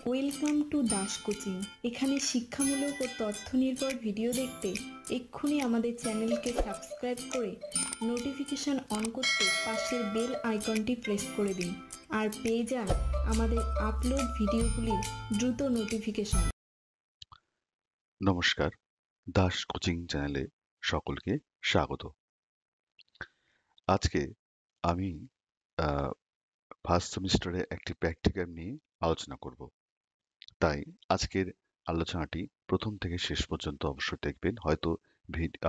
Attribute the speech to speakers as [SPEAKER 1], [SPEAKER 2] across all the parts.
[SPEAKER 1] Welcome to Das coaching. এখানে শিক্ষামূলক ও তথ্য নির্ভর ভিডিও দেখতে এক্ষুনি আমাদের চ্যানেলকে সাবস্ক্রাইব করে নোটিফিকেশন অন করতে পাশের বেল আইকনটি প্রেস করে দিন আর পেয়ে যান আমাদের আপলোড ভিডিওগুলির দ্রুত নোটিফিকেশন।
[SPEAKER 2] নমস্কার, দাস কোচিং চ্যানেলে সকলকে স্বাগত। আজকে আমি ফার্স্ট সেমিস্টারে একটি প্র্যাকটিক্যাল নিয়ে আলোচনা করব। তাই আজকের আলোচনাটি প্রথম থেকে শেষ পর্যন্ত অবশ্যই দেখবেন। হয়তো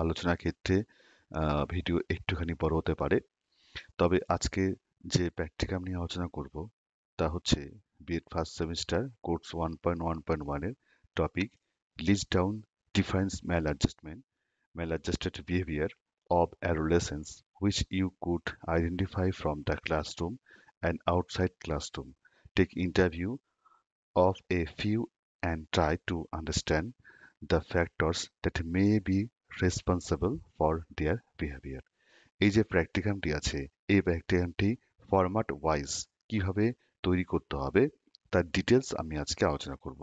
[SPEAKER 2] আলোচনার ক্ষেত্রে ভিডিও একটুখানি বড় হতে পারে, তবে আজকে যে প্র্যাকটিক্যাল নিয়ে আলোচনা করব তা হচ্ছে বিএড ফার্স্ট সেমিস্টার কোর্স 1.1.1 এর topic list down difference maladjusted behavior of adolescents which you could identify from the classroom and outside classroom. Take interview of a few and try to understand the factors that may be responsible for their behavior. এই যে প্র্যাকটিকামটি আছে, এই প্র্যাকটিকামটি format wise কিভাবে তৈরি করতে হবে তার details আমি আজকে আলোচনা করব।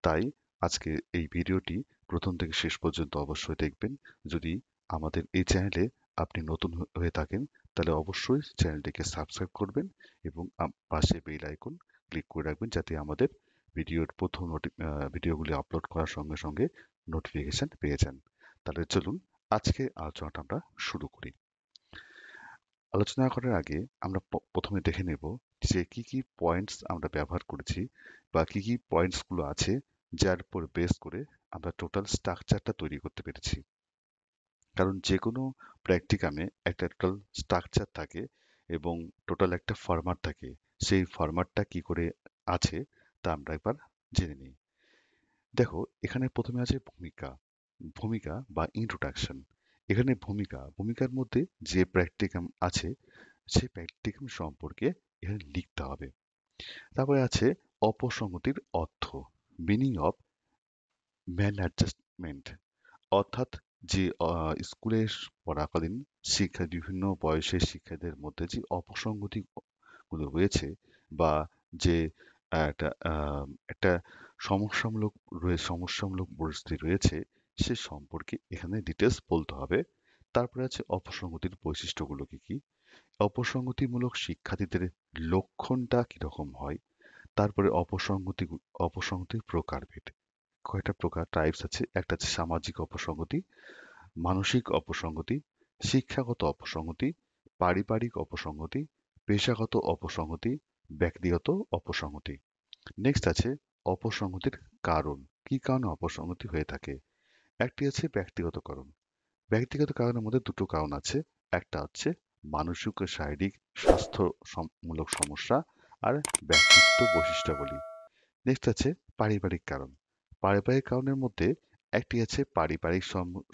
[SPEAKER 2] তাই আজকে এই ভিডিওটি প্রথম থেকে শেষ পর্যন্ত অবশ্যই দেখবেন। যদি আমাদের এই চ্যানেলে আপনি নতুন হয়ে থাকেন তাহলে অবশ্যই চ্যানেলটিকে সাবস্ক্রাইব করবেন এবং পাশে বেল আইকন ক্লিক করে রাখবেন, যাতে আমাদের ভিডিওর প্রথম ভিডিওগুলি আপলোড করার সঙ্গে সঙ্গে নোটিফিকেশন পেয়ে যান। তাহলে চলুন আজকে আলোচনাটা আমরা শুরু করি। আলোচনা করার আগে আমরা প্রথমে দেখে নেব যে কি কি পয়েন্টস আমরা ব্যবহার করেছি বা কি কি পয়েন্টস গুলো আছে যার উপর বেস করে আমরা টোটাল স্ট্রাকচারটা তৈরি করতে পেরেছি। কারণ যে কোনো প্র্যাকটিকামে একটা টোটাল স্ট্রাকচার থাকে এবং টোটাল একটা ফরম্যাট থাকে। সেই ফরম্যাটটা কি করে আছে তা আমরা একবার জেনে নিই। দেখো, এখানে প্রথমে আছে ভূমিকা বা ইন্ট্রোডাকশন। এখানে ভূমিকার মধ্যে যে প্র্যাকটিকাম আছে সেই প্র্যাকটিকাম সম্পর্কে এখানে লিখতে হবে। তারপরে আছে অপসংগতির অর্থ, মিনিং অফ ম্যাল অ্যাডজাস্টমেন্ট, অর্থাৎ যে স্কুলে পড়াকালীন বিভিন্ন বয়সের শিক্ষার্থীদের মধ্যে যে অপসংগতি গুলো রয়েছে বা যে একটা সমস্যামূলক পরিস্থিতি রয়েছে সে সম্পর্কে এখানে ডিটেলস বলতে হবে। তারপরে আছে অপসংগতির বৈশিষ্ট্যগুলো কি কি, অপসংগতিমূলক শিক্ষার্থীদের লক্ষণটা কিরকম হয়, তারপরে অপসংগতির প্রকারভেদ, কয়টা প্রকার টাইপস আছে। একটা আছে সামাজিক অপসংগতি, মানসিক অপসংগতি, শিক্ষাগত অপসংগতি, পারিবারিক অপসংগতি, পেশাগত অপসংগতি, ব্যক্তিগত অপসংগতি। নেক্সট আছে অপসংগতির কারণ, কি কারণে অপসংগতি হয়ে থাকে। একটি আছে ব্যক্তিগত কারণ। ব্যক্তিগত কারণের মধ্যে দুটো কারণ আছে, একটা হচ্ছে মানসিক ও শারীরিক স্বাস্থ্যমূলক সমস্যা আর ব্যক্তিত্ব বৈশিষ্ট্যাবলী। নেক্সট আছে পারিবারিক কারণ। পারিবারিক কারণের মধ্যে একটি আছে পারিবারিক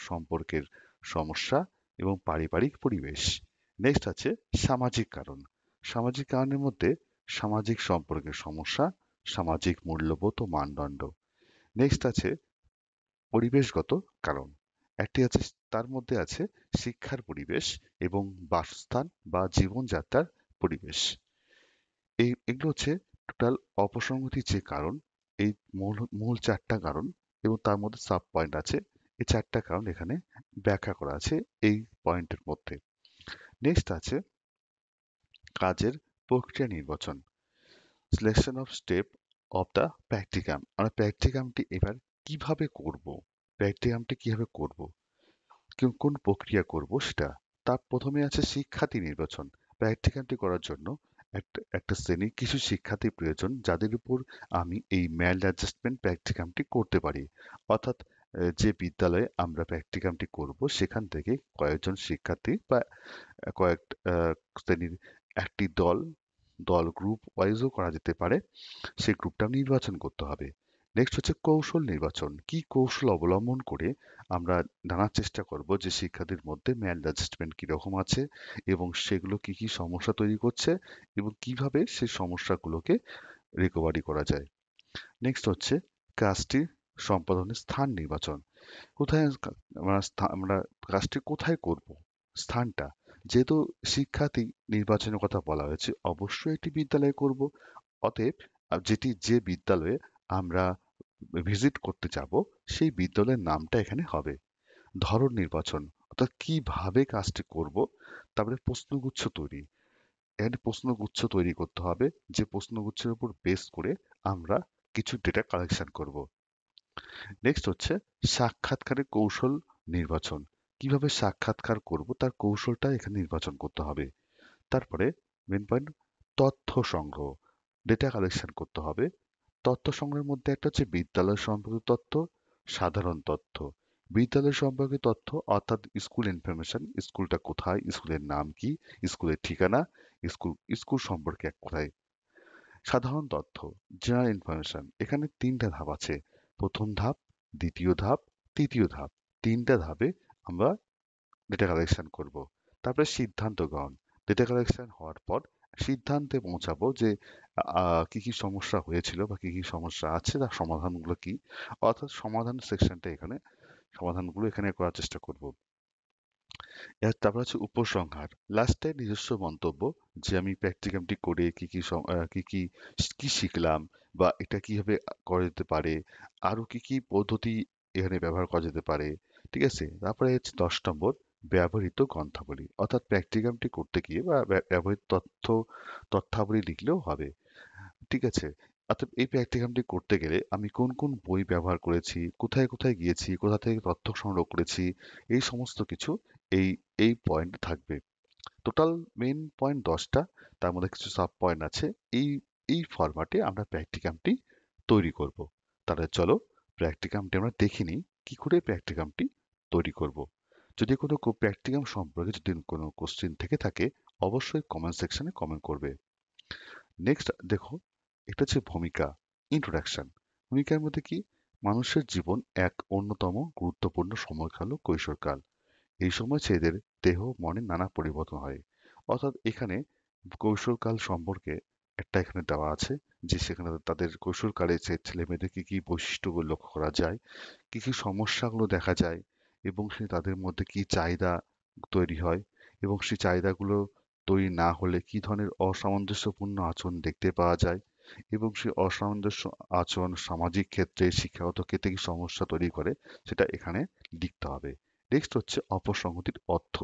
[SPEAKER 2] সম্পর্কের সমস্যা এবং পারিবারিক পরিবেশ। নেক্সট আছে সামাজিক কারণ। সামাজিক কারণের মধ্যে সামাজিক সম্পর্কের সমস্যা, সামাজিক মূল্যবোধ ও মানদণ্ড। নেক্সট আছে পরিবেশগত কারণ। একটি আছে, তার মধ্যে আছে শিক্ষার পরিবেশ এবং বাসস্থান বা জীবনযাত্রার পরিবেশ। এগুলো হচ্ছে টোটাল অপসংগতির যে কারণ, এই মূল চারটা কারণ এবং তার মধ্যে সাব পয়েন্ট আছে। এই চারটা কারণ এখানে ব্যাখ্যা করা আছে এই পয়েন্টের মধ্যে। নেক্সট আছে কাজের প্রক্রিয়া নির্বাচন, selection of step of the practicum. আমরা প্র্যাকটিকামটি এবার কিভাবে করব, কোন প্রক্রিয়া করব সেটা। তার প্রথমে আছে শিক্ষার্থী নির্বাচন। প্র্যাকটিকামটি করার জন্য একটা শ্রেণীর কিছু শিক্ষার্থী প্রয়োজন যাদের উপর আমি এই ম্যাল অ্যাডজাস্টমেন্ট প্র্যাকটিকামটি করতে পারি। অর্থাৎ যে বিদ্যালয়ে আমরা প্র্যাকটিকামটি করব সেখান থেকে কয়েকজন শিক্ষার্থী বা কয়েক শ্রেণীর একটি দল গ্রুপ ওয়াইজও করা যেতে পারে, সেই গ্রুপটা নির্বাচন করতে হবে। নেক্সট হচ্ছে কৌশল নির্বাচন। কি কৌশল অবলম্বন করে আমরা জানার চেষ্টা করব যে শিক্ষার্থীর মধ্যে ম্যাল অ্যাডজাস্টমেন্ট কিরকম আছে এবং সেগুলো কি কি সমস্যা তৈরি করছে এবং কিভাবে সেই সমস্যাগুলোকে রিকভারি করা যায়। নেক্সট হচ্ছে কাজটি সম্পাদনের স্থান নির্বাচন। কোথায় আমরা কাজটি কোথায় করব, স্থানটা, যেহেতু শিক্ষার্থী নির্বাচনের কথা বলা হয়েছে অবশ্যই একটি বিদ্যালয়ে করব। অতএব যে বিদ্যালয়ে আমরা ভিজিট করতে যাব সেই বিদ্যালয়ের নামটা এখানে হবে। ধরন নির্বাচন অর্থাৎ কিভাবে কাজটি করব। তারপরে প্রশ্নগুচ্ছ তৈরি, এখানে প্রশ্নগুচ্ছ তৈরি করতে হবে যে প্রশ্নগুচ্ছের উপর বেস করে আমরা কিছু ডেটা কালেকশন করব। নেক্সট হচ্ছে সাক্ষাৎকারের কৌশল নির্বাচন, কিভাবে সাক্ষাৎকার করব তার কৌশলটা এখানে নির্বাচন করতে হবে। তারপরে মেন পয়েন্ট তথ্য সংগ্রহ, ডেটা কালেকশন করতে হবে। তথ্য সংগ্রহের মধ্যে একটা হচ্ছে বিদ্যালয় সম্পর্কিত তথ্য, সাধারণ তথ্য। বিদ্যালয় সম্পর্কিত তথ্য অর্থাৎ স্কুল ইনফরমেশন, স্কুলটা কোথায়, স্কুলের নাম কি, স্কুলের ঠিকানা, স্কুল স্কুল সম্পর্কে এক কথায়। সাধারণ তথ্য, জেনারেল ইনফরমেশন, এখানে তিনটা ধাপ আছে। প্রথম ধাপ, দ্বিতীয় ধাপ, তৃতীয় ধাপ। তিনটা ধাপে আমরা ডেটা কালেকশন করব। তারপরে সিদ্ধান্ত গ্রহণ, ডেটা কালেকশন হওয়ার পর সিদ্ধান্তে পৌঁছাবো যে কি কি সমস্যা হয়েছিল বা কি কি সমস্যা আছে তার সমাধানগুলো কি, অর্থাৎ সমাধান সেকশনটা এখানে, সমাধানগুলো এখানে করার চেষ্টা করব। তারপর হচ্ছে উপসংহার, লাস্টে নিজস্ব মন্তব্য যে আমি প্র্যাকটিকামটি করে কি কি কি কি কি শিখলাম বা এটা কিভাবে করা যেতে পারে, আরো কি কি পদ্ধতি এখানে ব্যবহার করা যেতে পারে। ঠিক আছে, তারপরে হচ্ছে 10 নম্বর ব্যবহৃত গ্রন্থাবলী, অর্থাৎ প্র্যাকটিকামটি করতে গিয়ে বা ব্যবহৃত তথ্যাবলী লিখলেও হবে। ঠিক আছে, অর্থাৎ এই প্র্যাকটিকামটি করতে গেলে আমি কোন কোন বই ব্যবহার করেছি, কোথায় কোথায় গিয়েছি, কোথা থেকে তথ্য সংগ্রহ করেছি, এই সমস্ত কিছু এই এই পয়েন্ট থাকবে। টোটাল মেইন পয়েন্ট 10টা, তার মধ্যে কিছু সাব পয়েন্ট আছে। এই এই ফরম্যাটে আমরা প্র্যাকটিকামটি তৈরি করব। তাহলে চলো প্র্যাকটিকামটি আমরা দেখে নিই কি করে প্র্যাকটিকামটি তৈরি করব। যদি কোনো প্র্যাকটিকাম সম্পর্কে যদি কোনো কোশ্চেন থেকে থাকে অবশ্যই কমেন্ট সেকশনে কমেন্ট করবে। নেক্সট দেখো, এটা হচ্ছে ভূমিকা, ইন্ট্রোডাকশন। ভূমিকার মধ্যে কি, মানুষের জীবন এক অন্যতম গুরুত্বপূর্ণ সময়কাল ও কৈশোরকাল। এই সময় ছেলেদের দেহ মনে নানা পরিবর্তন হয়। অর্থাৎ এখানে কৈশোরকাল সম্পর্কে একটা এখানে দেওয়া আছে যে সেখানে তাদের কৈশোরকালে যে ছেলে মেয়েদের কি কি বৈশিষ্ট্যগুলো লক্ষ্য করা যায়, কি কি সমস্যাগুলো দেখা যায়, এবং সে তাদের মধ্যে কি চাহিদা তৈরি হয়, এবং সেই চাহিদাগুলো তৈরি না হলে কি ধরনের অসামঞ্জস্যপূর্ণ আচরণ দেখতে পাওয়া যায়, এবং সেই অসামঞ্জস্য আচরণ সামাজিক ক্ষেত্রে শিক্ষাগত ক্ষেত্রে কি সমস্যা তৈরি করে সেটা এখানে লিখতে হবে। নেক্সট হচ্ছে অপসংহতির অর্থ।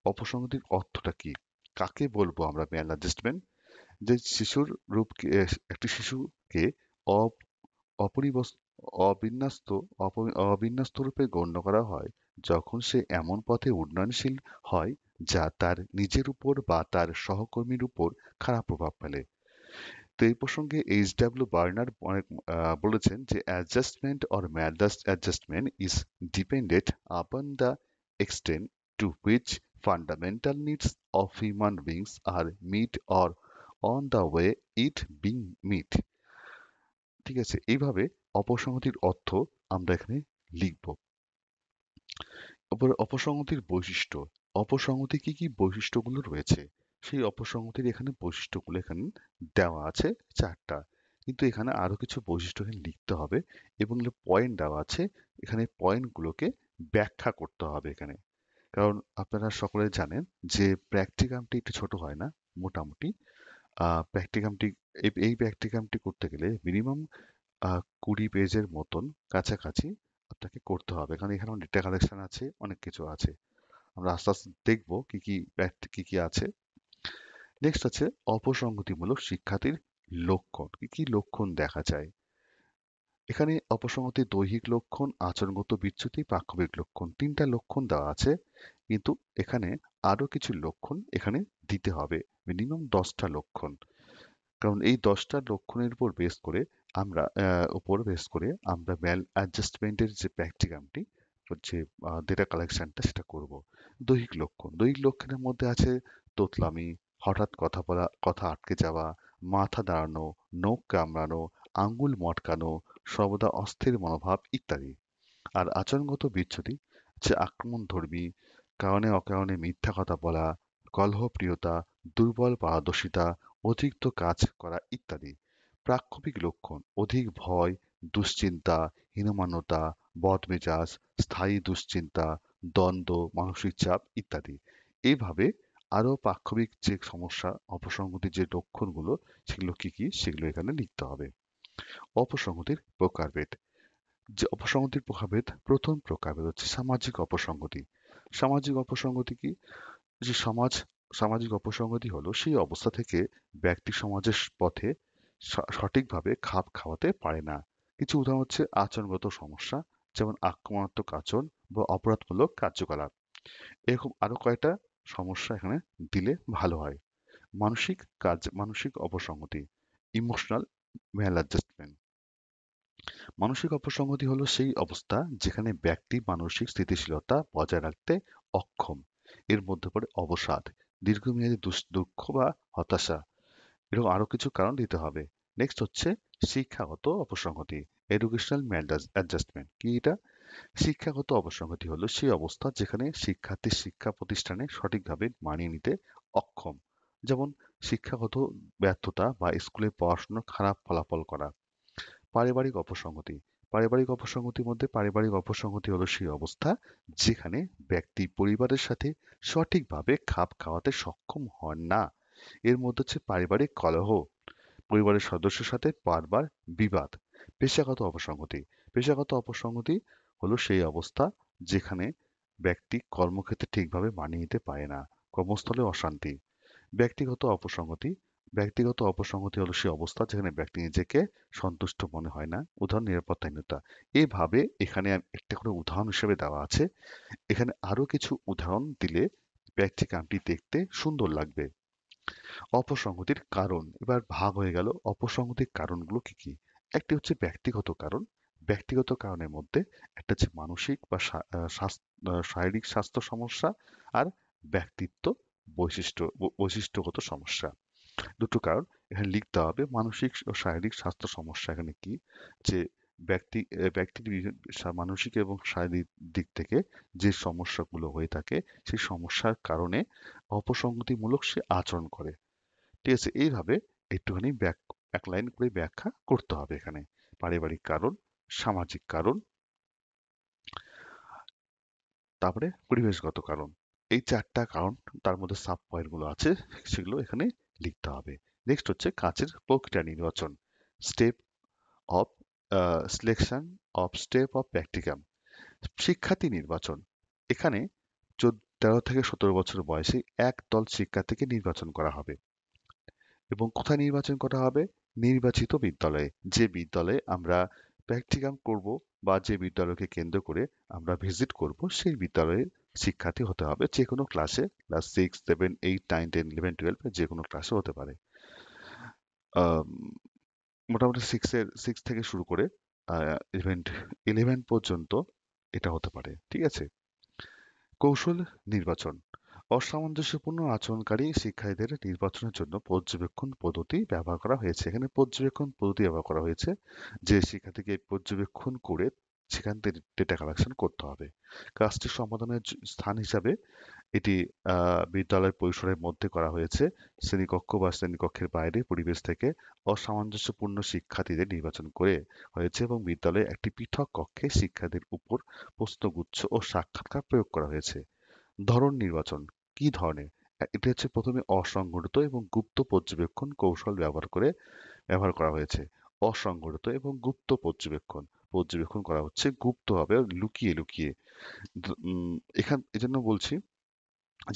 [SPEAKER 2] অপসংহতির অর্থটা কি, কাকে বলবো আমরা ম্যাল অ্যাডজাস্টমেন্ট, যে শিশুর রূপকে, একটি শিশুকে অপরিবস- অবিন্যস্ত অবিন্যস্ত রূপে গণ্য করা হয় যখন সে এমন পথে উন্নয়নশীল হয় যা তার নিজের উপর বা তার সহকর্মীর উপর খারাপ প্রভাব ফেলে। তো এই প্রসঙ্গে এইচ.ডব্লিউ. বার্নার অনেক বলেছেন যে adjustment or adjustment is dependent upon the extent to which fundamental needs of human beings are met or on the way it being met. ঠিক আছে, এইভাবে অপসংহতির অর্থ আমরা এখানে লিখব। অপসংহতির বৈশিষ্ট্য, অপসংহতি কি কি বৈশিষ্ট্যগুলো রয়েছে, সেই অপসংহতির এখানে বৈশিষ্ট্যগুলো এখানে দেওয়া আছে 4টা, কিন্তু এখানে আরো কিছু বৈশিষ্ট্য এখানে লিখতে হবে এবং পয়েন্ট দেওয়া আছে, এখানে পয়েন্টগুলোকে ব্যাখ্যা করতে হবে এখানে। কারণ আপনারা সকলে জানেন যে প্র্যাকটিকামটি একটু ছোট হয় না, মোটামুটি প্র্যাকটিকামটি এই প্র্যাকটিকামটি করতে গেলে মিনিমাম 20 পেজের মতন কাছাকাছি আপনাকে করতে হবে, কারণ এখানে ডেটা কালেকশন আছে, অনেক কিছু আছে। আমরা আস্তে আস্তে দেখবো কি কি কি কি আছে। নেক্সট আছে অপসংগতিমূলক শিক্ষার্থীর লক্ষণ, কি কি লক্ষণ দেখা যায়। এখানে অপসংগতির দৈহিক লক্ষণ, আচরণগত বিচ্যুতি, পাক্ষবিক লক্ষণ, 3টা লক্ষণ দেওয়া আছে, কিন্তু এখানে আরো কিছু লক্ষণ এখানে দিতে হবে, মিনিমাম 10টা লক্ষণ। কারণ এই 10টা লক্ষণের উপর বেস করে আমরা ম্যাল অ্যাডজাস্টমেন্টের যে প্র্যাকটিকামটি হচ্ছে ডেটা কালেকশনটা সেটা করব। দৈহিক লক্ষণ, দৈহিক লক্ষণের মধ্যে আছে তোতলামি, হঠাৎ কথা বলা, কথা আটকে যাওয়া, মাথা দাঁড়ানো, নখ কামড়ানো, আঙ্গুল মটকানো, সর্বদা অস্থির মনোভাব ইত্যাদি। আর আচরণগত বিচ্যুতি হচ্ছে আক্রমণধর্মী, কারণে অকারণে মিথ্যা কথা বলা, কলহপ্রিয়তা, দুর্বল পারদর্শিতা, অতিরিক্ত কাজ করা ইত্যাদি। প্রাক্ষোভিক লক্ষণ অধিক ভয়, দুশ্চিন্তা, হীনমন্যতা, বদমেজাজ, স্থায়ী দুশ্চিন্তা, দ্বন্দ্ব, মানসিক চাপ ইত্যাদি। এইভাবে আরো পাক্ষবিক যে সমস্যা, অপসংগতির যে লক্ষণগুলো, সেগুলো কি কি সেগুলো এখানে লিখতে হবে। অপসংহতির প্রকারভেদ। যে অপসংহতির প্রকারভেদ, প্রথম প্রকারভেদ হচ্ছে সামাজিক অপসংহতি। সামাজিক অপসংহতি কি? যে সামাজিক অপসংহতি হলো সেই অবস্থা থেকে ব্যক্তি সমাজের পথে সঠিকভাবে খাপ খাওয়াতে পারে না। কিছু উদাহরণ হচ্ছে আচরণগত সমস্যা, যেমন আক্রমণাত্মক আচরণ বা অপরাধমূলক কার্যকলাপ। এরকম আরো কয়েকটা সমস্যা এখানে দিলে ভালো হয়। মানসিক অপসংহতি, ইমোশনাল ম্যালঅ্যাডজাস্টমেন্ট। মানসিক অপসংহতি হলো সেই অবস্থা যেখানে ব্যক্তি মানসিক স্থিতিশীলতা বজায় রাখতে অক্ষম। এর মধ্যে পড়ে অবসাদ, দীর্ঘমেয়াদী দুঃখ বা হতাশা। এরকম আরো কিছু কারণ দিতে হবে। নেক্সট হচ্ছে শিক্ষাগত অপসংহতি, এডুকেশনাল ম্যাল অ্যাডজাস্টমেন্ট। কি এটা? শিক্ষাগত অপসংহতি হলো সেই অবস্থা যেখানে শিক্ষার্থী শিক্ষা প্রতিষ্ঠানে সঠিকভাবে মানিয়ে নিতে অক্ষম। যেমন শিক্ষাগত ব্যর্থতা বা স্কুলে পড়াশোনার খারাপ ফলাফল করা। পারিবারিক অপসংহতি, পারিবারিক অপসংহতির মধ্যে পারিবারিক অপসংহতি হলো সেই অবস্থা যেখানে ব্যক্তি পরিবারের সাথে সঠিকভাবে খাপ খাওয়াতে সক্ষম হন না। এর মধ্যে হচ্ছে পারিবারিক কলহ, পরিবারের সদস্যের সাথে বারবার বিবাদ। পেশাগত অপসংহতি, পেশাগত অপসংহতি হলো সেই অবস্থা যেখানে ব্যক্তি কর্মক্ষেত্রে ঠিকভাবে মানিয়ে নিতে পারে না, কর্মস্থলে অশান্তি। ব্যক্তিগত অপসংহতি, ব্যক্তিগত অপসংহতি হলো সেই অবস্থা যেখানে ব্যক্তি নিজেকে সন্তুষ্ট মনে হয় না, উদাহরণ নিরাপত্তাহীনতা। এভাবে এখানে একটা করে উদাহরণ হিসেবে দেওয়া আছে। এখানে আরো কিছু উদাহরণ দিলে ব্যক্তিকামটি দেখতে সুন্দর লাগবে। অপসংহতির কারণ এবার ভাগ হয়ে গেল। অপসংহতির কারণগুলো কি কি? একটি হচ্ছে ব্যক্তিগত কারণ। ব্যক্তিগত কারণের মধ্যে একটা হচ্ছে মানসিক বা শারীরিক স্বাস্থ্য সমস্যা, আর ব্যক্তিত্ব বৈশিষ্ট্যগত সমস্যা। দুটো কারণ এখানে লিখতে হবে। মানসিক ও শারীরিক স্বাস্থ্য সমস্যা এখানে কি? যে ব্যক্তির মানসিক এবং শারীরিক দিক থেকে যে সমস্যাগুলো হয়ে থাকে সেই সমস্যার কারণে অপসংহতিমূলক সে আচরণ করে। ঠিক আছে? এইভাবে একটুখানি এক লাইন করে ব্যাখ্যা করতে হবে এখানে। পারিবারিক কারণ, সামাজিক কারণ, তারপরে পরিবেশগত কারণ। এই চারটা কারণ, তার মধ্যে সাব পয়েন্ট গুলো আছে, সেগুলো এখানে লিখতে হবে। নেক্সট হচ্ছে কাজের প্রক্রিয়া নির্বাচন, step of selection of step of practicum. শিক্ষার্থী নির্বাচন, এখানে 13 থেকে 17 বছর বয়সে এক দল শিক্ষার্থীকে নির্বাচন করা হবে। এবং কোথায় নির্বাচন করা হবে? নির্বাচিত বিদ্যালয়ে। যে বিদ্যালয়ে আমরা প্র্যাকটিকাম করব বা যে বিদ্যালয়কে কেন্দ্র করে আমরা ভিজিট করব সেই বিদ্যালয়ের শিক্ষার্থী হতে হবে। যে কোনো ক্লাসে, ক্লাস 6, 7, 8, 9, 10, 11, 12 যে কোনো ক্লাসে হতে পারে। আম, মোটামুটি সিক্স থেকে শুরু করে ইলেভেন পর্যন্ত এটা হতে পারে। ঠিক আছে? কৌশল নির্বাচন, অসামঞ্জস্যপূর্ণ আচরণকারী শিক্ষার্থীদের নির্বাচনের জন্য পর্যবেক্ষণ পদ্ধতি ব্যবহার করা হয়েছে। এখানে পর্যবেক্ষণ পদ্ধতি ব্যবহার করা হয়েছে যে শিক্ষার্থীকে পর্যবেক্ষণ করে সেখান থেকে ডেটা কালেকশন করতে হবে। কাজটি সমাধানের স্থান হিসাবে এটি বিদ্যালয় পরিসরের মধ্যে করা হয়েছে। শ্রেণীকক্ষ বা শ্রেণীকক্ষের বাইরে পরিবেশ থেকে অসামঞ্জস্যপূর্ণ শিক্ষার্থীদের নির্বাচন করে হয়েছে এবং বিদ্যালয়ে একটি পৃথক কক্ষে শিক্ষার্থীদের উপর প্রশ্নগুচ্ছ ও সাক্ষাৎকার প্রয়োগ করা হয়েছে। ধরন নির্বাচন, কি ধরনের? এটা হচ্ছে প্রথমে অসংগঠিত এবং গুপ্ত পর্যবেক্ষণ কৌশল ব্যবহার করা হয়েছে। অসংগঠিত এবং গুপ্ত পর্যবেক্ষণ করা হচ্ছে গুপ্তভাবে, লুকিয়ে লুকিয়ে। এজন্য বলছি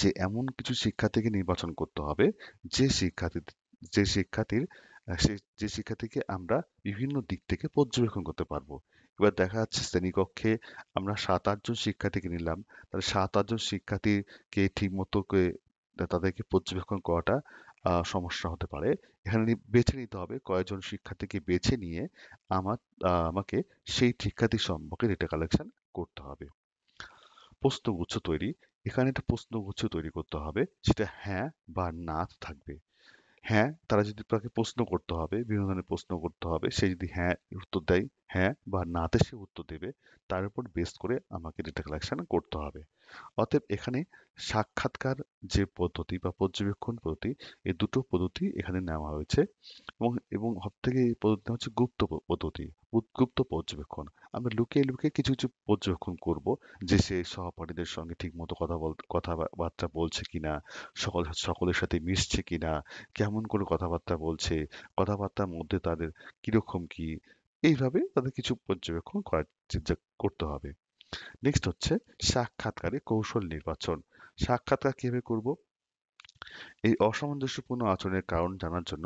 [SPEAKER 2] যে এমন কিছু শিক্ষার্থীকে নির্বাচন করতে হবে যে শিক্ষার্থী যে শিক্ষার্থীর যে শিক্ষার্থীকে আমরা বিভিন্ন দিক থেকে পর্যবেক্ষণ করতে পারবো। এবার দেখা যাচ্ছে শ্রেণীকক্ষে আমরা 7-8 জন শিক্ষার্থীকে নিলাম, তাহলে 7-8 জন শিক্ষার্থীকে ঠিক মতো করে তাদেরকে পর্যবেক্ষণ করাটা সমস্যা হতে পারে। এখানে বেছে নিতে হবে কয়েকজন শিক্ষার্থীকে বেছে নিয়ে আমাকে সেই শিক্ষার্থী সম্পর্কে ডেটা কালেকশন করতে হবে। প্রশ্নগুচ্ছ তৈরি, এখানে একটা প্রশ্নগুচ্ছ তৈরি করতে হবে, সেটা হ্যাঁ বা না থাকবে। হ্যাঁ, তারা যদি তাকে প্রশ্ন করতে হবে, বিভিন্ন ধরনের প্রশ্ন করতে হবে, সে যদি হ্যাঁ উত্তর দেয় হ্যাঁ বা নাতে সে উত্তর দেবে, তার উপর বেস করে আমাকে ডেটা কালেকশন করতে হবে। অতএব এখানে সাক্ষাৎকার যে পদ্ধতি বা পর্যবেক্ষণ পদ্ধতি, এই দুটো পদ্ধতি এখানে নেওয়া হয়েছে। এবং এবং সবথেকে এই পদ্ধতিটা হচ্ছে পদ্ধতি, গুপ্ত পর্যবেক্ষণ। আমরা লুকিয়ে লুকিয়ে কিছু কিছু পর্যবেক্ষণ করব, যে সে সহপাঠীদের সঙ্গে ঠিক মতো কথাবার্তা বলছে কিনা, সকলের সাথে মিশছে কিনা, কেমন করে কথাবার্তা বলছে, কথাবার্তার মধ্যে তাদের কিরকম কি, এইভাবে তাদের কিছু পর্যবেক্ষণ করতে হবে। নেক্সট হচ্ছে সাক্ষাৎকারে কৌশল নির্বাচন। সাক্ষাৎকার কিভাবে করব? এই অসামঞ্জস্যপূর্ণ আচরণের কারণ জানার জন্য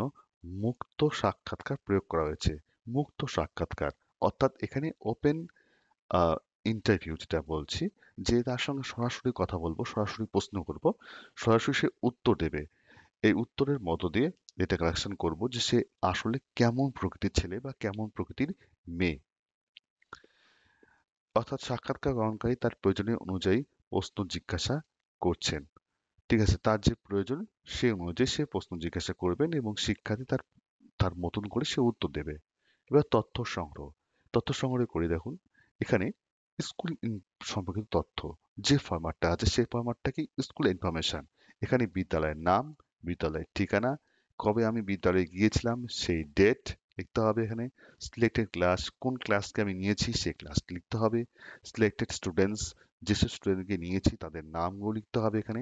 [SPEAKER 2] মুক্ত সাক্ষাৎকার প্রয়োগ করা হয়েছে। মুক্ত সাক্ষাৎকার অর্থাৎ এখানে ওপেন ইন্টারভিউ যেটা বলছি, যে তার সঙ্গে সরাসরি কথা বলবো, সরাসরি প্রশ্ন করব, সরাসরি সে উত্তর দেবে। এই উত্তরের মধ্য দিয়ে এটা কালেকশন করব যে সে আসলে কেমন প্রকৃতির ছেলে বা কেমন প্রকৃতির মেয়ে। অর্থাৎ সাক্ষাৎকার গ্রহণকারী তার প্রয়োজনীয় অনুযায়ী প্রশ্ন জিজ্ঞাসা করছেন। ঠিক আছে, তার যে প্রয়োজন সে অনুযায়ী সে প্রশ্ন জিজ্ঞাসা করবেন এবং শিক্ষার্থী তার তার মতন করে সে উত্তর দেবে। এবার তথ্য সংগ্রহ করে দেখুন। এখানে স্কুল সম্পর্কিত তথ্য যে ফরম্যাটটা আছে সেই ফরম্যাটটা কি স্কুল ইনফরমেশন। এখানে বিদ্যালয়ের নাম, বিদ্যালয়ের ঠিকানা, কবে আমি বিদ্যালয়ে গিয়েছিলাম সেই ডেট লিখতে হবে। এখানে সিলেক্টেড ক্লাস, কোন ক্লাসকে আমি নিয়েছি সেই ক্লাস লিখতে হবে। সিলেক্টেড স্টুডেন্টস, যেসব স্টুডেন্টকে নিয়েছি তাদের নামগুলো লিখতে হবে। এখানে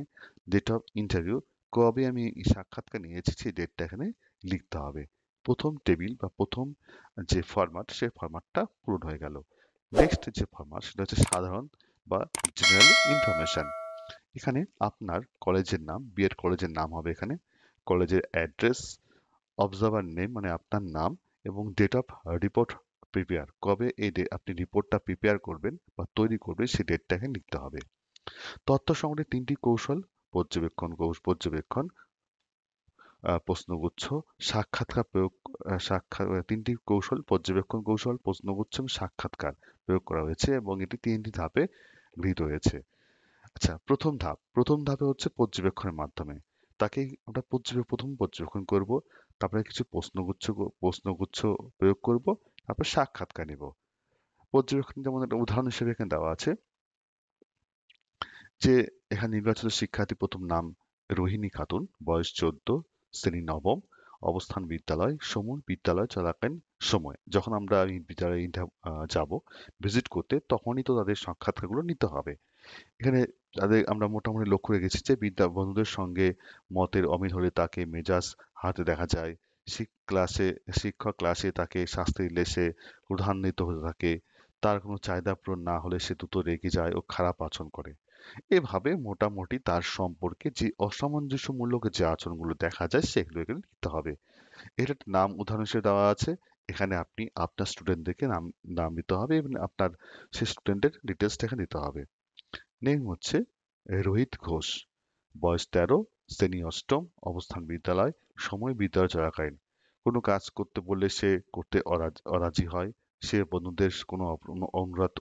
[SPEAKER 2] ডেট অফ ইন্টারভিউ, কবে আমি এই সাক্ষাৎকার নিয়েছি সেই ডেটটা এখানে লিখতে হবে। প্রথম টেবিল বা প্রথম যে ফরম্যাট সেই ফরম্যাটটা পূরণ হয়ে গেল। নেক্সট যে ফরম্যাট সেটা হচ্ছে সাধারণ বা জেনারেল ইনফরমেশন। এখানে আপনার কলেজের নাম, বিএড কলেজের নাম হবে এখানে, কলেজের অ্যাড্রেস, অবজার্ভার নেম মানে আপনার নাম, এবং ডেট অফ রিপোর্ট প্রিপেয়ার, কবে আপনি রিপোর্টটা প্রিপেয়ার করবেন বা তৈরি করবেন সেই ডেটটা এখানে লিখতে হবে। তথ্য সংগ্রহের তিনটি কৌশল: পর্যবেক্ষণ, প্রশ্নগুচ্ছ, সাক্ষাৎকার প্রয়োগ। তিনটি কৌশল: পর্যবেক্ষণ কৌশল, প্রশ্নগুচ্ছ এবং সাক্ষাৎকার প্রয়োগ করা হয়েছে এবং এটি তিনটি ধাপে গৃহীত হয়েছে। আচ্ছা, প্রথম ধাপে হচ্ছে পর্যবেক্ষণের মাধ্যমে তাকে আমরা প্রথম পর্যবেক্ষণ করব, তারপরে কিছু প্রশ্নগুচ্ছ প্রয়োগ করব, তারপর সাক্ষাৎকার নিব। পর্যবেক্ষণ যেমন একটা উদাহরণ হিসেবে এখানে দেওয়া আছে যে এখানে নির্বাচিত শিক্ষার্থী প্রথম নাম রোহিণী খাতুন, বয়স 14, শ্রেণী নবম, অবস্থান বিদ্যালয়, সময় বিদ্যালয় চলাকালীন সময়। যখন আমরা এই বিদ্যালয়ে যাব ভিজিট করতে, তখনই তো তাদের সাক্ষাৎকারগুলো নিতে হবে। এখানে তাদের আমরা মোটামুটি লক্ষ্য রেখেছি যে বন্ধুদের সঙ্গে মতের অমিল হলে তাকে মেজাজ হারাতে দেখা যায়। শিক্ষক ক্লাসে তাকে শাস্তি দিলে সে ক্রোধান্বিত হতে থাকে। তার কোনো চাহিদা পূরণ না হলে সে দ্রুত রেগে যায় ও খারাপ আচরণ করে। এভাবে মোটামুটি তার সম্পর্কে যে অসামঞ্জস্যমূলক যে আচরণগুলো দেখা যায় সেগুলো এখানে লিখতে হবে। এর একটা নাম উদাহরণ হিসেবে দেওয়া আছে। এখানে আপনি আপনার স্টুডেন্টদেরকে নাম নাম দিতে হবে এবং আপনার সেই স্টুডেন্টের ডিটেলসটা এখানে দিতে হবে। নেম হচ্ছে রোহিত ঘোষ, বয়স 13, শ্রেণী অষ্টম, অবস্থান বিদ্যালয়, সময় বিদ্যালয় চলাকালীন। কোনো কাজ করতে বললে সে করতে অরাজি হয়। সে বন্ধুদের কোনো অনুরোধ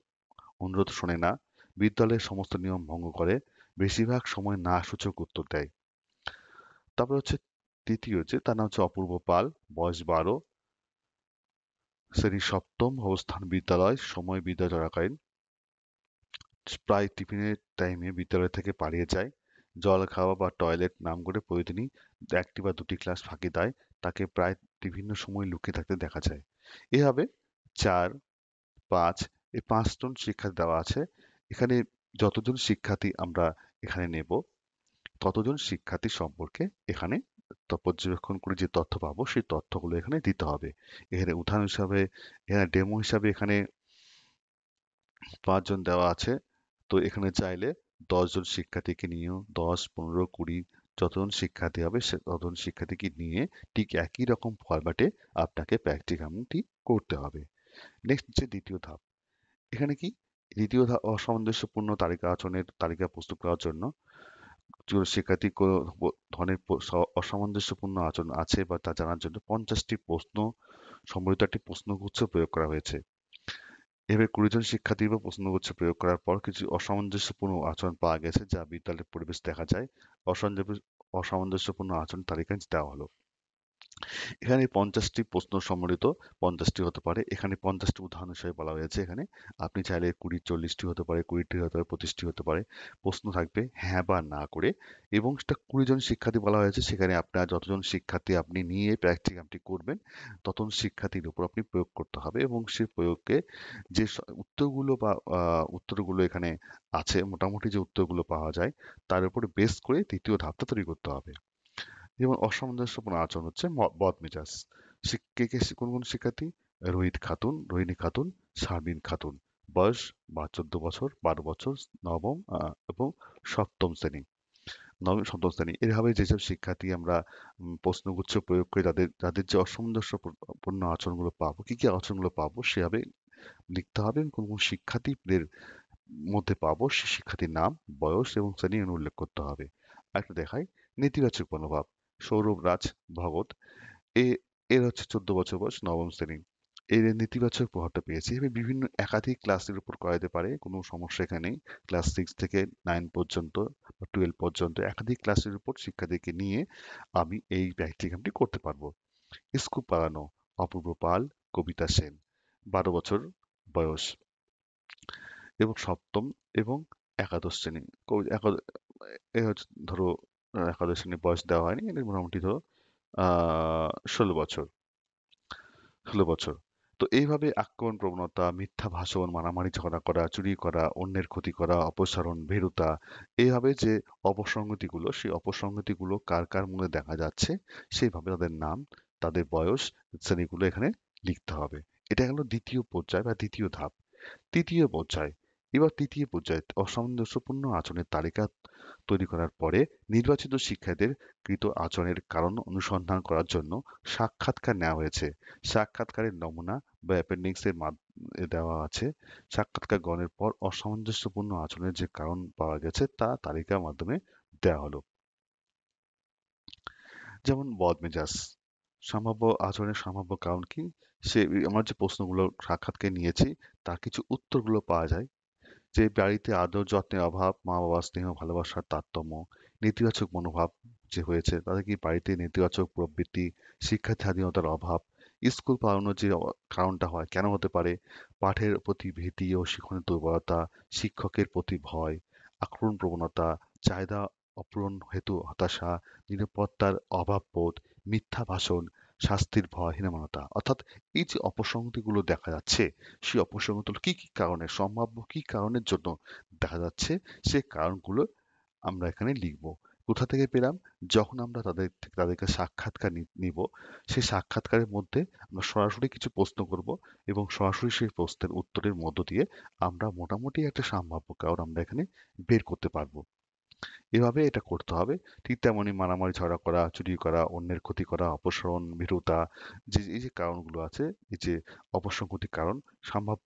[SPEAKER 2] অনুরোধ শোনে না। বিদ্যালয়ের সমস্ত নিয়ম ভঙ্গ করে। বেশিরভাগ সময় না সূচক উত্তর দেয়। তারপর হচ্ছে তৃতীয়, যে তার নাম হচ্ছে অপূর্ব পাল, বয়স 12, শ্রেণী সপ্তম, অবস্থান বিদ্যালয়, সময় বিদ্যালয় চলাকালীন। প্রায় টিফিনের টাইমে বিদ্যালয় থেকে পালিয়ে যায়। জল খাওয়া বা টয়লেট নাম করে প্রতিদিনই একটি বা দুটি ক্লাস ফাঁকি দেয়। তাকে প্রায় বিভিন্ন সময় লুকিয়ে থাকতে দেখা যায়। এভাবে 4, 5, এই 5 জন শিক্ষার্থী দেওয়া আছে। এখানে যতজন শিক্ষার্থী আমরা এখানে নেব, ততজন শিক্ষার্থী সম্পর্কে এখানে পর্যবেক্ষণ করে যে তথ্য পাবো সেই তথ্যগুলো এখানে দিতে হবে। এখানে উদাহরণ হিসাবে, এখানে ডেমো হিসাবে এখানে 5 জন দেওয়া আছে। তো এখানে চাইলে 10 জন শিক্ষার্থীকে নিয়েও 10, 15, 20 যতজন শিক্ষার্থী হবে সে ততজন শিক্ষার্থীকে নিয়ে ঠিক একই রকম ফরম্যাটে আপনাকে প্র্যাকটিক্যামটি করতে হবে। নেক্সট যে দ্বিতীয় ধাপ, এখানে কি দ্বিতীয় ধাপ, অসামঞ্জস্যপূর্ণ তালিকা আচরণের তালিকা প্রস্তুত করার জন্য শিক্ষার্থী কোনো ধরনের অসামঞ্জস্যপূর্ণ আচরণ আছে বা তা জানার জন্য 50টি প্রশ্ন সম্বলিত একটি প্রশ্নগুচ্ছ প্রয়োগ করা হয়েছে। এভাবে 20 জন শিক্ষার্থীর উপর প্রশ্নগুচ্ছ প্রয়োগ করার পর কিছু অসামঞ্জস্যপূর্ণ আচরণ পাওয়া গেছে যা বিদ্যালয়ের পরিবেশ দেখা যায়। অসামঞ্জস্যপূর্ণ আচরণ তালিকা দেওয়া হলো। এখানে 50টি প্রশ্ন সম্বলিত 50টি হতে পারে। এখানে 50টি উদাহরণ হিসেবে বলা হয়েছে এখানে। আপনি চাইলে 20-40টি হতে পারে, 20টি হতে পারে, 25টি হতে পারে। প্রশ্ন থাকবে হ্যাঁ বা না করে, এবং সেটা 20 জন শিক্ষার্থী বলা হয়েছে। সেখানে আপনার যতজন শিক্ষার্থী আপনি নিয়ে প্র্যাকটিকামটি করবেন, ততজন শিক্ষার্থীর উপর আপনি প্রয়োগ করতে হবে, এবং সেই প্রয়োগকে যে উত্তরগুলো বা উত্তরগুলো এখানে আছে, মোটামুটি যে উত্তরগুলো পাওয়া যায় তার উপরে বেস করে তৃতীয় ধাপটা তৈরি করতে হবে। যেমন অসামঞ্জস্যপূর্ণ আচরণ হচ্ছে বদমেজাজ। কোন কোন শিক্ষার্থী? রোহিণী খাতুন, শারমিন খাতুন। বয়স 14 বছর, 12 বছর, নবম এবং সপ্তম শ্রেণী। নবম সপ্তম শ্রেণী। এভাবে যেসব শিক্ষার্থী আমরা প্রশ্নগুচ্ছ প্রয়োগ করে তাদের যে অসামঞ্জস্যপূর্ণ আচরণগুলো পাবো, কি কি আচরণগুলো পাবো সেভাবে লিখতে হবে। কোন কোন শিক্ষার্থীদের মধ্যে পাবো সে শিক্ষার্থীর নাম, বয়স এবং শ্রেণী উল্লেখ করতে হবে। আরেকটা দেখাই, নেতিবাচক মনোভাব। সৌরভ রাজ ভগত, এ এর হচ্ছে 14 বছর বয়স, নবম শ্রেণী। এর নেতিবাচক প্রভাবটা পেয়েছে। এভাবে বিভিন্ন একাধিক ক্লাসের উপর করা যেতে পারে, কোনো সমস্যা এখানে নেই। ক্লাস 6 থেকে 9 পর্যন্ত বা 12 পর্যন্ত একাধিক ক্লাসের উপর শিক্ষার্থীকে নিয়ে আমি এই প্র্যাকটিকামটি করতে পারবো। স্কুল পালানো। অপূর্ব পাল, কবিতা সেন, 12 বছর বয়স, এবং সপ্তম এবং একাদশ শ্রেণী। এ হচ্ছে ধরো একাদশ শ্রেণীর বয়স দেওয়া হয়নি, এটা মোটামুটি ধরো 16 বছর। 16 বছর। তো এইভাবে আক্রমণ প্রবণতা, মিথ্যা ভাষণ, মারামারি ঝগড়া করা, চুরি করা, অন্যের ক্ষতি করা, অপসারণ, ভীরুতা, এইভাবে যে অপসংগতিগুলো, সেই অপসংগতিগুলো কার কার মধ্যে দেখা যাচ্ছে সেইভাবে তাদের নাম, তাদের বয়স, শ্রেণীগুলো এখানে লিখতে হবে। এটা হলো দ্বিতীয় পর্যায় বা দ্বিতীয় ধাপ। তৃতীয় পর্যায়। এবার তৃতীয় পর্যায়ে অসামঞ্জস্যপূর্ণ আচরণের তালিকা তৈরি করার পরে নির্বাচিত শিক্ষার্থীদের কৃত আচরণের কারণ অনুসন্ধান করার জন্য সাক্ষাৎকার নেওয়া হয়েছে। সাক্ষাৎকারের নমুনা বা অ্যাপেন্ডিক্স এর দেওয়া আছে। সাক্ষাৎকার গ্রহণের পর অসামঞ্জস্যপূর্ণ আচরণের যে কারণ পাওয়া গেছে তা তালিকার মাধ্যমে দেওয়া হলো। যেমন বদমেজাজ। সম্ভাব্য আচরণের সম্ভাব্য কারণ কি? সে আমরা যে প্রশ্নগুলো সাক্ষাৎকারে নিয়েছি তার কিছু উত্তরগুলো পাওয়া যায়, যে বাড়িতে আদর যত্নের অভাব, মা বাবার স্নেহ ভালোবাসার তারতম্য, নেতিবাচক মনোভাব যে হয়েছে, তাদের কি বাড়িতে নেতিবাচক প্রবৃত্তি, শিক্ষার স্বাধীনতার অভাব, স্কুল পালানোর যে কারণটা হয় কেন হতে পারে, পাঠের প্রতি ভীতি ও শিক্ষণের দুর্বলতা, শিক্ষকের প্রতি ভয়, আক্রমণ প্রবণতা, চাহিদা অপূরণ হেতু হতাশা, নিরাপত্তার অভাববোধ, মিথ্যা ভাষণ, শাস্তির ভয়, হীনমন্যতা। অর্থাৎ এই যে অপসংগতিগুলো দেখা যাচ্ছে, সেই অপসংগতিগুলো কি কি কারণে, সম্ভাব্য কি কারণের জন্য দেখা যাচ্ছে, সে কারণগুলো আমরা এখানে লিখব। কোথা থেকে পেলাম? যখন আমরা তাদেরকে সাক্ষাৎকার নিব, সেই সাক্ষাৎকারের মধ্যে আমরা সরাসরি কিছু প্রশ্ন করব, এবং সরাসরি সেই প্রশ্নের উত্তরের মধ্য দিয়ে আমরা মোটামুটি একটা সম্ভাব্য কারণ আমরা এখানে বের করতে পারবো। এভাবে এটা করতে হবে। ঠিক তেমনি মারামারি ঝগড়া করা, চুরি করা, অন্যের ক্ষতি করা, অপসারণ, ভীরুতা, এই যে কারণগুলো আছে, এই যে অপসংগতির কারণ, সম্ভাব্য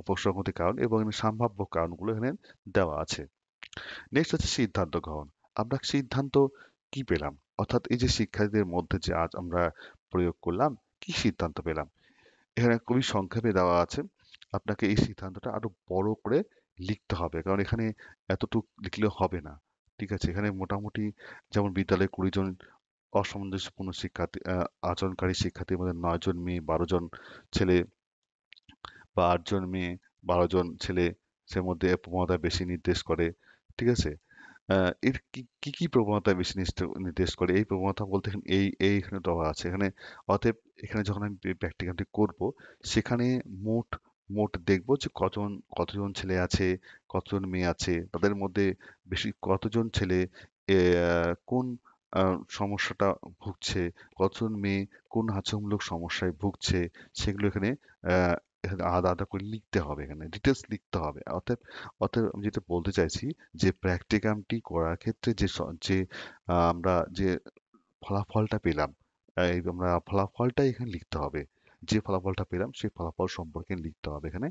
[SPEAKER 2] অপসংগতির কারণ এবং সম্ভাব্য কারণগুলো এখানে দেওয়া আছে। নেক্সট হচ্ছে সিদ্ধান্ত গ্রহণ। আমরা সিদ্ধান্ত কি পেলাম? অর্থাৎ এই যে শিক্ষার্থীদের মধ্যে যে আজ আমরা প্রয়োগ করলাম, কি সিদ্ধান্ত পেলাম? এখানে খুবই সংক্ষেপে দেওয়া আছে। আপনাকে এই সিদ্ধান্তটা আরো বড় করে লিখতে হবে, কারণ এখানে এতটুকু লিখলে হবে না। ঠিক আছে, এখানে মোটামুটি যেমন বিদ্যালয়ে 20 জন অসামঞ্জস্যপূর্ণ শিক্ষার্থী আচরণকারী শিক্ষার্থীর মধ্যে 9 জন মেয়ে, 12 জন ছেলে, বা 8 জন মেয়ে, 12 জন ছেলে, সে মধ্যে প্রবণতা বেশি নির্দেশ করে। ঠিক আছে, এর কি কি কি প্রবণতা বেশি নির্দেশ করে? এই প্রবণতা বলতে এখানে এই এখানে দেওয়া আছে এখানে। অতএব এখানে যখন আমি প্র্যাকটিক্যালটি করব, সেখানে মোট মোট দেখবো যে কতজন ছেলে আছে, কতজন মেয়ে আছে, তাদের মধ্যে বেশি কতজন ছেলে কোন সমস্যাটা ভুগছে, কতজন মেয়ে কোন আচরণমূলক সমস্যায় ভুগছে, সেগুলো এখানে এখানে আলাদা আলাদা করে লিখতে হবে, এখানে ডিটেলস লিখতে হবে। অতএব অতএব আমি যেটা বলতে চাইছি, যে প্র্যাকটিকামটি করার ক্ষেত্রে যে আমরা যে ফলাফলটা পেলাম, এই আমরা ফলাফলটাই এখানে লিখতে হবে। যে ফলাফলটা পেলাম সেই ফলাফল সম্পর্কে লিখতে হবে এখানে।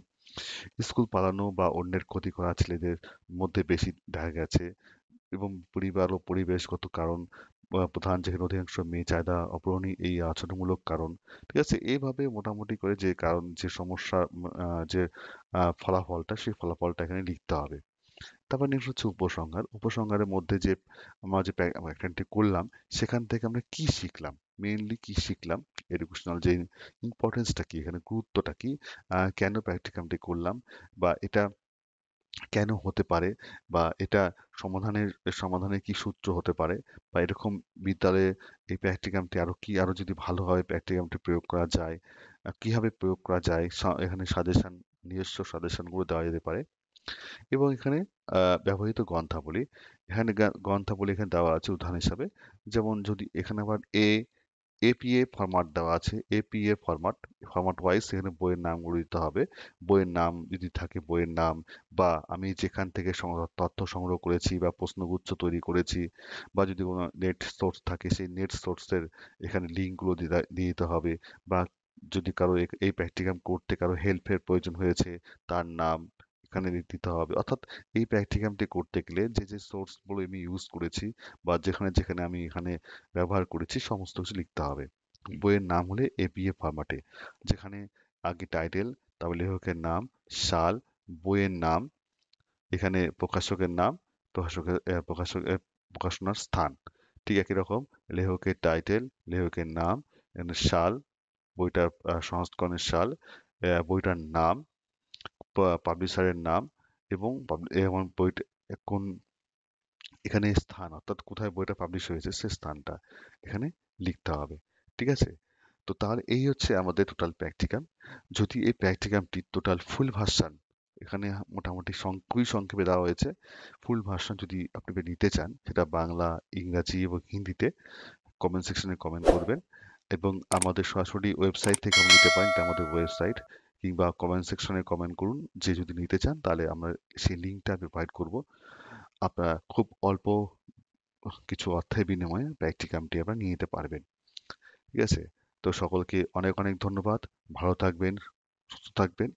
[SPEAKER 2] স্কুল পালানো বা অন্যের ক্ষতি করা ছেলেদের মধ্যে বেশি দেখা গেছে, এবং পরিবার ও পরিবেশগত কারণ প্রধান, যেখানে অধিকাংশ মেয়ে চাহিদা অপূরণই এই আচরণমূলক কারণ। ঠিক আছে, এইভাবে মোটামুটি করে যে কারণ, যে সমস্যা, যে ফলাফলটা, সেই ফলাফলটা এখানে লিখতে হবে। তারপর নেক্সট হচ্ছে উপসংহার। উপসংহারের মধ্যে যে আমরা যে প্র্যাকটিক্যালটি করলাম, সেখান থেকে আমরা কি শিখলাম, মেইনলি কি শিখলাম, এডুকেশনাল যে ইম্পর্টেন্সটা কি, এখানে গুরুত্বটা কি, কেন প্র্যাকটিকামটি করলাম, বা এটা কেন হতে পারে, বা এটা সমাধানের সমাধানের কি সূত্র হতে পারে, বা এরকম বিদ্যালয়ে এই প্র্যাকটিকামটি আরো যদি ভালোভাবে প্র্যাকটিকামটি প্রয়োগ করা যায়, কিভাবে প্রয়োগ করা যায়, এখানে সাজেশন, নিজস্ব সাজেশনগুলো দেওয়া যেতে পারে। এবং এখানে ব্যবহৃত গ্রন্থাবলী, এখানে গ্রন্থাবলী এখানে দেওয়া আছে উদাহরণ হিসাবে। যেমন যদি এখানে আবার এপিএ ফরম্যাট দেওয়া আছে, এপিএ ফরম্যাট ওয়াইজ সেখানে বইয়ের নামগুলো দিতে হবে। বইয়ের নাম যদি থাকে, বইয়ের নাম, বা আমি যেখান থেকে তথ্য সংগ্রহ করেছি বা প্রশ্নগুচ্ছ তৈরি করেছি, বা যদি কোনো নেট সোর্স থাকে সেই নেট সোর্সের এখানে লিঙ্কগুলো দিয়ে দিতে হবে। বা যদি কারো এই প্র্যাকটিকাম করতে কারো হেল্পের প্রয়োজন হয়েছে, তার নাম এখানে দিতে হবে। অর্থাৎ এই প্র্যাকটিকামটি করতে গেলে যে যে সোর্সগুলো আমি ইউজ করেছি, বা যেখানে যেখানে আমি এখানে ব্যবহার করেছি সমস্ত কিছু লিখতে হবে। বইয়ের নাম হলে এপিএ ফরম্যাটে, যেখানে আগে টাইটেল, তারপর লেখকের নাম, সাল, বইয়ের নাম, এখানে প্রকাশকের নাম, প্রকাশকের প্রকাশনার স্থান। ঠিক একই রকম লেখকের টাইটেল, লেখকের নাম, এখানে সাল, বইটার সংস্করণের সাল, বইটার নাম, পাবলিশারের নাম, এবং বইটা কোন, এখানে স্থান অর্থাৎ কোথায় বইটা পাবলিশ হয়েছে সে স্থানটা এখানে লিখতে হবে। ঠিক আছে? তো তাহলে এই হচ্ছে আমাদের টোটাল প্র্যাকটিকাম। যদি এই প্র্যাকটিকামটি টোটাল ফুল ভার্সান, এখানে মোটামুটি খুবই সংক্ষেপে দেওয়া হয়েছে, ফুল ভার্সান যদি আপনি নিতে চান, সেটা বাংলা, ইংরাজি এবং হিন্দিতে, কমেন্ট সেকশনে কমেন্ট করবেন। এবং আমাদের সরাসরি ওয়েবসাইট থেকে আপনি নিতে পারেন, এটা আমাদের ওয়েবসাইট, কিংবা কমেন্ট সেকশনে কমেন্ট করুন যে যদি নিতে চান, তাহলে আমরা সেই লিঙ্কটা প্রোভাইড করব। আপনারা খুব অল্প কিছু অর্থের বিনিময়ে প্র্যাকটিকামটি আপনারা নিয়ে নিতে পারবেন। ঠিক আছে? তো সকলকে অনেক অনেক ধন্যবাদ। ভালো থাকবেন, সুস্থ থাকবেন।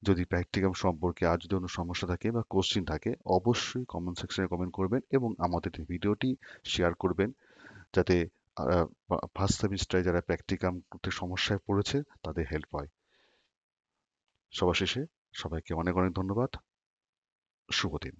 [SPEAKER 2] যদি প্র্যাকটিকাম সম্পর্কে আর যদি কোনো সমস্যা থাকে বা কোশ্চিন থাকে, অবশ্যই কমেন্ট সেকশনে কমেন্ট করবেন এবং আমাদের এই ভিডিওটি শেয়ার করবেন, যাতে ফার্স্ট সেমিস্টারে যারা প্র্যাকটিকাম করতে সমস্যায় পড়েছে তাদের হেল্প হয়। সবার শেষে সবাইকে অনেক অনেক ধন্যবাদ। শুভ দিন।